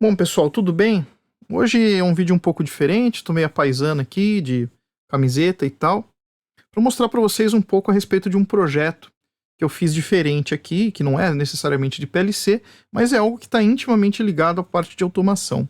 Bom, pessoal, tudo bem? Hoje é um vídeo um pouco diferente, tô meio apaisando aqui, de camiseta e tal, para mostrar para vocês um pouco a respeito de um projeto que eu fiz diferente aqui, que não é necessariamente de PLC, mas é algo que está intimamente ligado à parte de automação.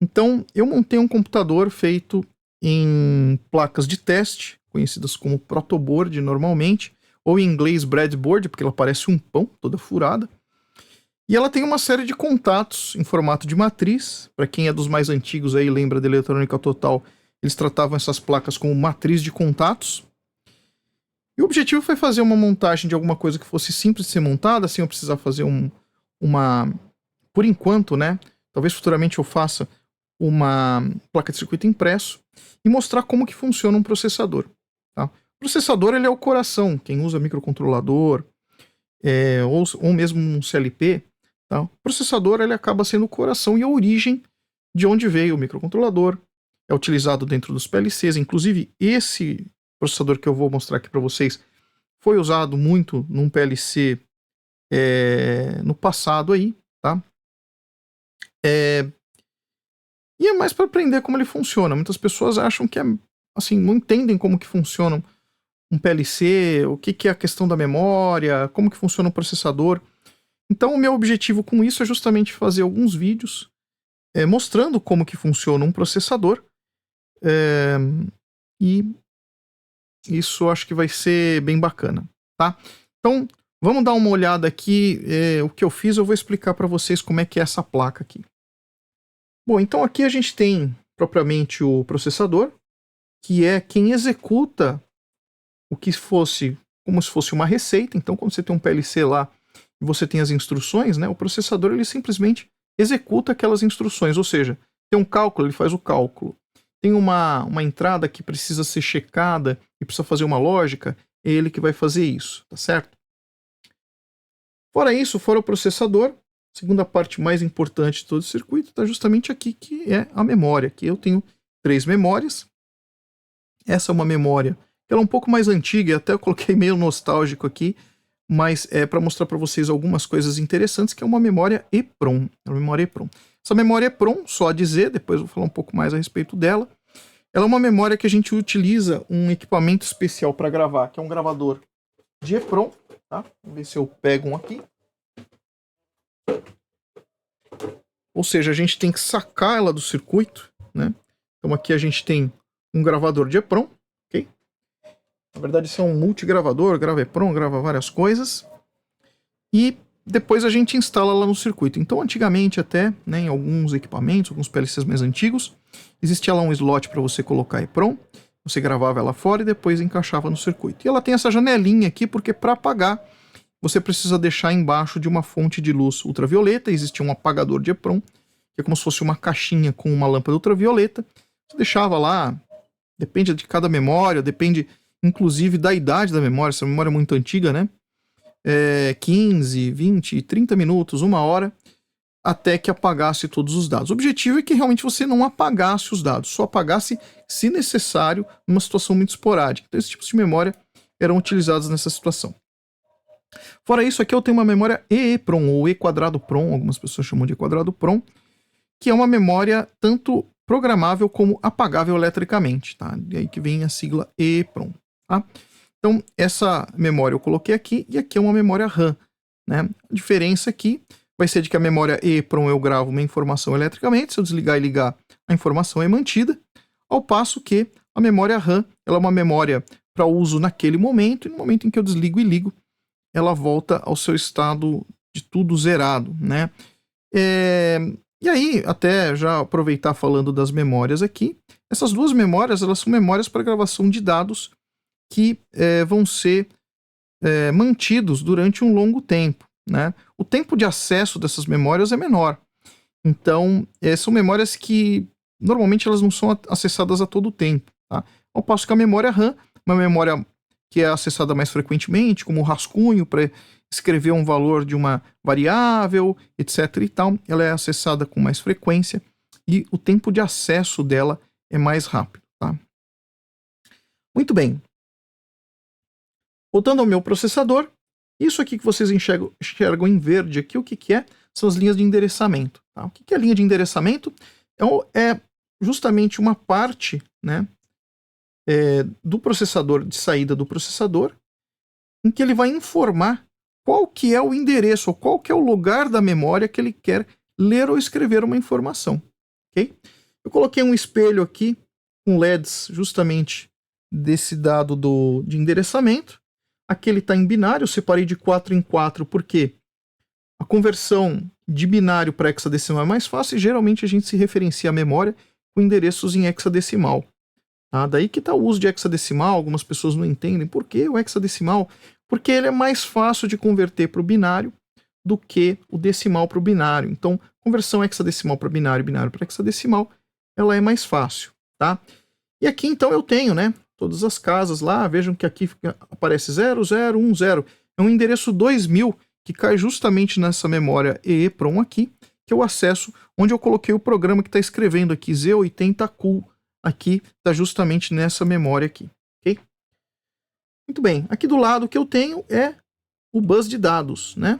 Então, eu montei um computador feito em placas de teste, conhecidas como protoboard normalmente, ou em inglês breadboard, porque ela parece um pão, toda furada. E ela tem uma série de contatos em formato de matriz. Para quem é dos mais antigos aí, lembra da eletrônica total, eles tratavam essas placas como matriz de contatos. E o objetivo foi fazer uma montagem de alguma coisa que fosse simples de ser montada, sem eu precisar fazer uma... Por enquanto, né? Talvez futuramente eu faça uma placa de circuito impresso e mostrar como que funciona um processador. Tá? O processador ele é o coração. Quem usa microcontrolador ou mesmo um CLP, tá? O processador ele acaba sendo o coração e a origem de onde veio o microcontrolador. É utilizado dentro dos PLCs. Inclusive, esse processador que eu vou mostrar aqui para vocês foi usado muito num PLC no passado aí, tá? E é mais para aprender como ele funciona. Muitas pessoas acham que assim, não entendem como que funciona um PLC, o que é a questão da memória, como que funciona o processador. Então o meu objetivo com isso é justamente fazer alguns vídeos mostrando como que funciona um processador, e isso acho que vai ser bem bacana, tá? Então vamos dar uma olhada aqui, o que eu fiz, eu vou explicar para vocês como é que é essa placa aqui. Bom, então aqui a gente tem propriamente o processador, que é quem executa o que fosse como se fosse uma receita. Então quando você tem um PLC lá e você tem as instruções, né, o processador ele simplesmente executa aquelas instruções, ou seja, tem um cálculo, ele faz o cálculo. Tem uma entrada que precisa ser checada e precisa fazer uma lógica, é ele que vai fazer isso, tá certo? Fora isso, fora o processador, a segunda parte mais importante de todo o circuito está justamente aqui, que é a memória. Aqui eu tenho 3 memórias. Essa é uma memória, ela é um pouco mais antiga, e até eu coloquei meio nostálgico aqui, mas é para mostrar para vocês algumas coisas interessantes, que é uma memória EEPROM. Uma memória EEPROM. Essa memória EEPROM, só a dizer, depois eu vou falar um pouco mais a respeito dela. Ela é uma memória que a gente utiliza um equipamento especial para gravar, que é um gravador de EEPROM. Tá? Vamos ver se eu pego um aqui. Ou seja, a gente tem que sacar ela do circuito, né? Então aqui a gente tem um gravador de EEPROM, ok? Na verdade isso é um multigravador, grava EEPROM, grava várias coisas. E depois a gente instala lá no circuito. Então antigamente até, né, em alguns equipamentos, alguns PLCs mais antigos, existia lá um slot para você colocar EEPROM, você gravava ela fora e depois encaixava no circuito. E ela tem essa janelinha aqui porque para apagar você precisa deixar embaixo de uma fonte de luz ultravioleta. Existia um apagador de EEPROM, que é como se fosse uma caixinha com uma lâmpada ultravioleta. Você deixava lá, depende de cada memória, depende inclusive da idade da memória, se a memória é muito antiga, né? 15, 20, 30 minutos, 1 hora, até que apagasse todos os dados. O objetivo é que realmente você não apagasse os dados, só apagasse, se necessário, numa situação muito esporádica. Então, esses tipos de memória eram utilizados nessa situação. Fora isso, aqui eu tenho uma memória EEPROM, ou E²PROM, algumas pessoas chamam de E²PROM, que é uma memória tanto programável como apagável eletricamente, tá? E aí que vem a sigla EEPROM, tá? Então, essa memória eu coloquei aqui, e aqui é uma memória RAM, né? A diferença aqui vai ser de que a memória EEPROM eu gravo uma informação eletricamente, se eu desligar e ligar, a informação é mantida, ao passo que a memória RAM, ela é uma memória para uso naquele momento, e no momento em que eu desligo e ligo, ela volta ao seu estado de tudo zerado, né? E aí, até já aproveitar falando das memórias aqui, essas duas memórias, elas são memórias para gravação de dados que vão ser mantidos durante um longo tempo, né? O tempo de acesso dessas memórias é menor. Então, são memórias que normalmente elas não são acessadas a todo tempo, tá? Ao passo que a memória RAM, uma memória que é acessada mais frequentemente, como o rascunho para escrever um valor de uma variável, etc e tal, ela é acessada com mais frequência e o tempo de acesso dela é mais rápido, tá? Muito bem. Voltando ao meu processador, isso aqui que vocês enxergam em verde aqui, o que é? são as linhas de endereçamento. Tá? O que é linha de endereçamento? É justamente uma parte, né, do processador, de saída do processador, em que ele vai informar qual que é o endereço, ou qual que é o lugar da memória que ele quer ler ou escrever uma informação. Okay? Eu coloquei um espelho aqui com LEDs justamente desse dado de endereçamento. Aqui ele está em binário, eu separei de 4 em 4 porque a conversão de binário para hexadecimal é mais fácil e geralmente a gente se referencia à memória com endereços em hexadecimal. Tá? Daí que está o uso de hexadecimal, algumas pessoas não entendem. Por que o hexadecimal? Porque ele é mais fácil de converter para o binário do que o decimal para o binário. Então, conversão hexadecimal para binário, binário para hexadecimal, ela é mais fácil. Tá? E aqui então eu tenho, né, todas as casas lá, vejam que aqui aparece 0010, é um endereço 2000 que cai justamente nessa memória EEPROM aqui, que é o acesso onde eu coloquei o programa que está escrevendo aqui, Z80Cool, aqui está justamente nessa memória aqui, ok? Muito bem, aqui do lado o que eu tenho é o bus de dados, né?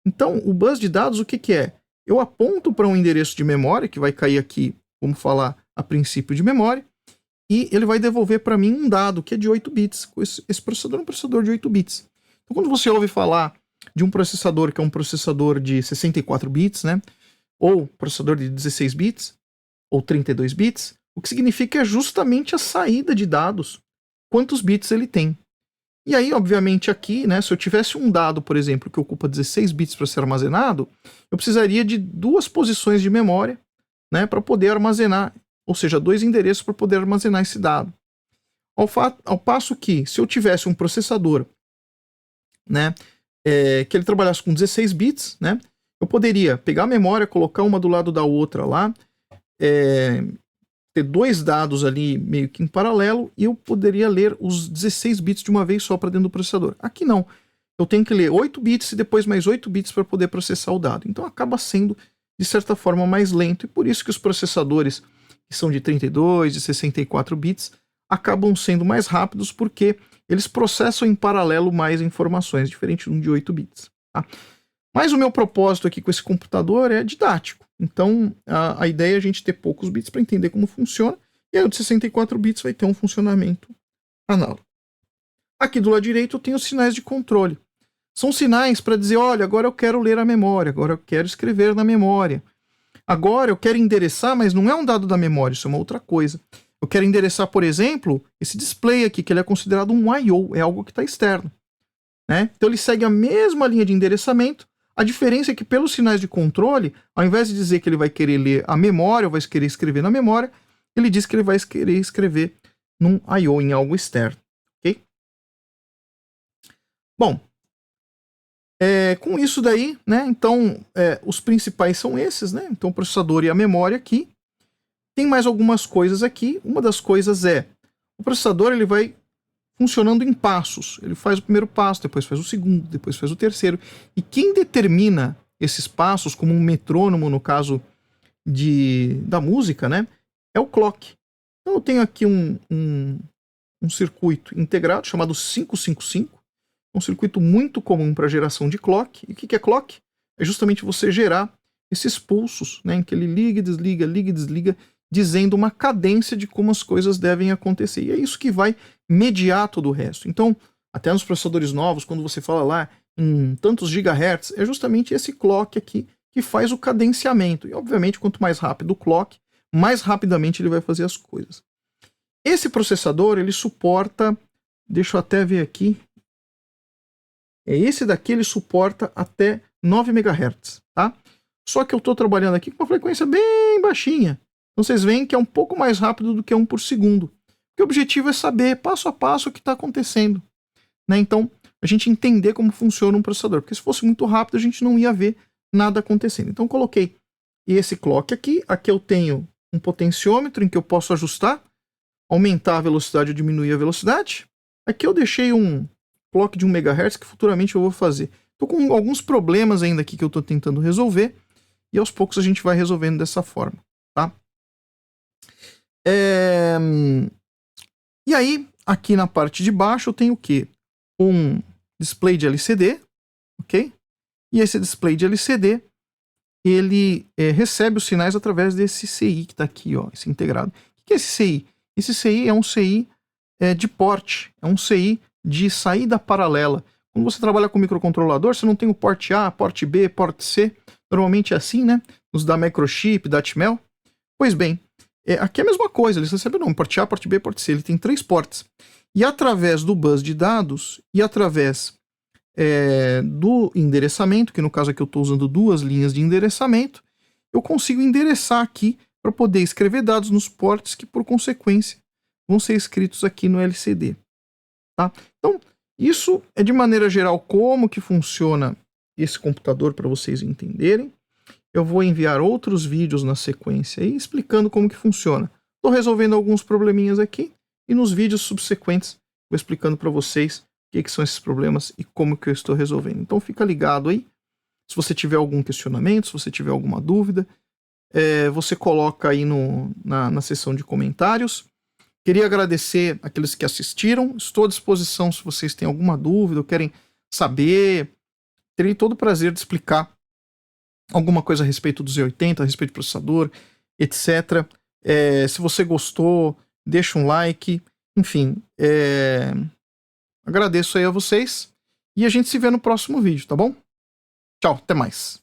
Então, o bus de dados o que que é? Eu aponto para um endereço de memória, que vai cair aqui, vamos falar a princípio de memória, e ele vai devolver para mim um dado que é de 8 bits. Esse processador é um processador de 8 bits. Então, quando você ouve falar de um processador que é um processador de 64 bits, né, ou processador de 16 bits, ou 32 bits, o que significa é justamente a saída de dados, quantos bits ele tem. E aí, obviamente, aqui, né, se eu tivesse um dado, por exemplo, que ocupa 16 bits para ser armazenado, eu precisaria de 2 posições de memória, né, para poder armazenar, ou seja, 2 endereços para poder armazenar esse dado. Ao passo que, se eu tivesse um processador, né, que ele trabalhasse com 16 bits, né, eu poderia pegar a memória, colocar uma do lado da outra lá, ter 2 dados ali meio que em paralelo, e eu poderia ler os 16 bits de uma vez só para dentro do processador. Aqui não. Eu tenho que ler 8 bits e depois mais 8 bits para poder processar o dado. Então acaba sendo, de certa forma, mais lento. E por isso que os processadores que são de 32, de 64 bits, acabam sendo mais rápidos porque eles processam em paralelo mais informações, diferente de um de 8 bits. Tá? Mas o meu propósito aqui com esse computador é didático. Então, a ideia é a gente ter poucos bits para entender como funciona, e aí o de 64 bits vai ter um funcionamento análogo. Aqui do lado direito eu tenho os sinais de controle. São sinais para dizer, olha, agora eu quero ler a memória, agora eu quero escrever na memória. Agora eu quero endereçar, mas não é um dado da memória, isso é uma outra coisa. Eu quero endereçar, por exemplo, esse display aqui, que ele é considerado um I/O, é algo que está externo. Né? Então ele segue a mesma linha de endereçamento. A diferença é que pelos sinais de controle, ao invés de dizer que ele vai querer ler a memória, ou vai querer escrever na memória, ele diz que ele vai querer escrever num I/O, em algo externo. Ok? Bom, com isso daí, né, então os principais são esses, né? Então o processador e a memória aqui. Tem mais algumas coisas aqui. Uma das coisas é, o processador ele vai funcionando em passos. Ele faz o primeiro passo, depois faz o segundo, depois faz o terceiro. E quem determina esses passos, como um metrônomo no caso da música, né, é o clock. Então eu tenho aqui um circuito integrado chamado 555. Um circuito muito comum para geração de clock. E o que é clock? É justamente você gerar esses pulsos, né, em que ele liga e desliga, dizendo uma cadência de como as coisas devem acontecer. E é isso que vai mediar todo o resto. Então, até nos processadores novos, quando você fala lá em tantos gigahertz, é justamente esse clock aqui que faz o cadenciamento. E, obviamente, quanto mais rápido o clock, mais rapidamente ele vai fazer as coisas. Esse processador, ele suporta, deixa eu até ver aqui, esse daqui ele suporta até 9 MHz, tá? Só que eu estou trabalhando aqui com uma frequência bem baixinha. Então vocês veem que é um pouco mais rápido do que 1 por segundo. Porque o objetivo é saber passo a passo o que está acontecendo. Né? Então, a gente entender como funciona um processador. Porque se fosse muito rápido, a gente não ia ver nada acontecendo. Então, eu coloquei esse clock aqui. Aqui eu tenho um potenciômetro em que eu posso ajustar, aumentar a velocidade ou diminuir a velocidade. Aqui eu deixei um clock de 1 MHz que futuramente eu vou fazer. Estou com alguns problemas ainda aqui que eu estou tentando resolver. E aos poucos a gente vai resolvendo dessa forma. Tá? E aí, aqui na parte de baixo eu tenho o quê? Um display de LCD, ok? E esse display de LCD, ele recebe os sinais através desse CI que está aqui, ó, esse integrado. O que é esse CI? Esse CI é um CI de porte, é um CI de saída paralela. Quando você trabalha com microcontrolador, você não tem o porte A, porte B, porte C. Normalmente é assim, né? Os da Microchip, da Atmel. Pois bem, aqui é a mesma coisa. Eles recebem o nome, porte A, porte B, porte C. Ele tem 3 portes. E através do bus de dados e através do endereçamento, que no caso aqui eu estou usando 2 linhas de endereçamento, eu consigo endereçar aqui para poder escrever dados nos portes que, por consequência, vão ser escritos aqui no LCD. Tá? Então, isso é de maneira geral como que funciona esse computador para vocês entenderem. Eu vou enviar outros vídeos na sequência aí explicando como que funciona. Estou resolvendo alguns probleminhas aqui e nos vídeos subsequentes vou explicando para vocês o que são esses problemas e como que eu estou resolvendo. Então fica ligado aí. Se você tiver algum questionamento, se você tiver alguma dúvida, você coloca aí na seção de comentários. Queria agradecer aqueles que assistiram. Estou à disposição se vocês têm alguma dúvida ou querem saber. Terei todo o prazer de explicar alguma coisa a respeito do Z80, a respeito do processador, etc. Se você gostou, deixa um like. Enfim, agradeço aí a vocês. E a gente se vê no próximo vídeo, tá bom? Tchau, até mais.